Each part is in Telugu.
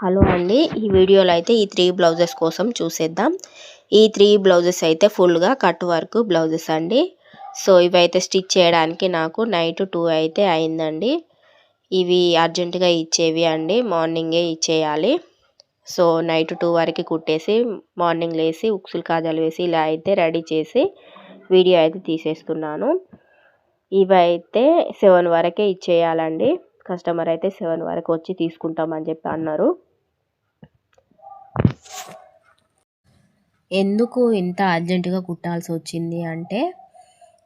హలో అండి, ఈ వీడియోలో అయితే ఈ 3 బ్లౌజెస్ కోసం చూసేద్దాం. ఈ 3 బ్లౌజెస్ అయితే ఫుల్గా కట్ వర్క్ బ్లౌజెస్ అండి. సో ఇవైతే స్టిచ్ చేయడానికి నాకు నైట్ 2 అయితే అయిందండి. ఇవి అర్జెంటుగా ఇచ్చేవి అండి, మార్నింగే ఇచ్చేయాలి. సో నైట్ 2 వరకు కుట్టేసి మార్నింగ్ లేసి ఉక్సులు కాజాలు వేసి ఇలా అయితే రెడీ చేసి వీడియో అయితే తీసేస్తున్నాను. ఇవైతే 7 వరకే ఇచ్చేయాలండి. కస్టమర్ అయితే 7 వరకు వచ్చి తీసుకుంటామని చెప్పి అన్నారు. ఎందుకు ఇంత అర్జెంటుగా కుట్టాల్సి వచ్చింది అంటే,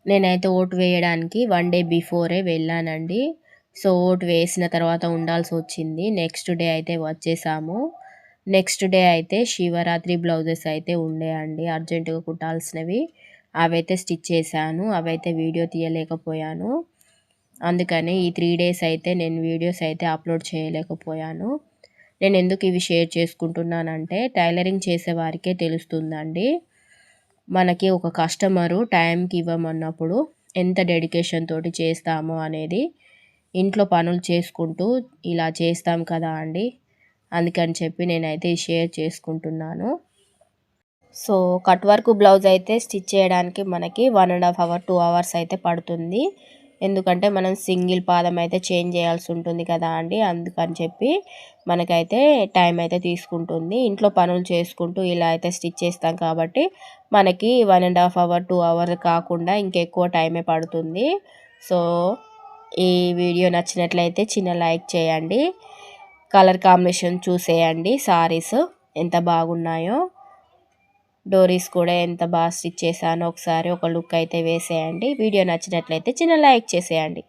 నేనైతే ఓటు వేయడానికి 1 డే బిఫోరే వెళ్ళానండి. సో ఓటు వేసిన తర్వాత ఉండాల్సి వచ్చింది. నెక్స్ట్ డే అయితే వచ్చేసాము. నెక్స్ట్ డే అయితే శివరాత్రి బ్లౌజెస్ అయితే ఉండే అండి అర్జెంటుగా కుట్టాల్సినవి. అవైతే స్టిచ్ చేశాను. అవైతే వీడియో తీయలేకపోయాను. అందుకని ఈ 3 డేస్ అయితే నేను వీడియోస్ అయితే అప్లోడ్ చేయలేకపోయాను. నేను ఎందుకు ఇవి షేర్ చేసుకుంటున్నానంటే, టైలరింగ్ చేసే వారికే తెలుస్తుందండి. మనకి ఒక కస్టమరు టైంకి ఇవ్వమన్నప్పుడు ఎంత డెడికేషన్ తోటి చేస్తామో అనేది. ఇంట్లో పనులు చేసుకుంటూ ఇలా చేస్తాం కదా అండి. అందుకని చెప్పి నేనైతే షేర్ చేసుకుంటున్నాను. సో కట్ వర్క్ బ్లౌజ్ అయితే స్టిచ్ చేయడానికి మనకి 1.5 అవర్ 2 అవర్స్ అయితే పడుతుంది. ఎందుకంటే మనం సింగిల్ పాదం అయితే చేంజ్ చేయాల్సి ఉంటుంది కదా అండి. అందుకని చెప్పి మనకైతే టైం అయితే తీసుకుంటుంది. ఇంట్లో పనులు చేసుకుంటూ ఇలా అయితే స్టిచ్ చేస్తాం కాబట్టి మనకి 1.5 అవర్ 2 అవర్ కాకుండా ఇంకెక్కువ టైమే పడుతుంది. సో ఈ వీడియో నచ్చినట్లయితే చిన్న లైక్ చేయండి. కలర్ కాంబినేషన్ చూసేయండి. సారీస్ ఎంత బాగున్నాయో, డోరీస్ కూడా ఎంత బాగా స్టిచ్ చేశానో ఒకసారి ఒక లుక్ అయితే వేసేయండి. వీడియో నచ్చినట్లయితే చిన్న లైక్ చేసేయండి.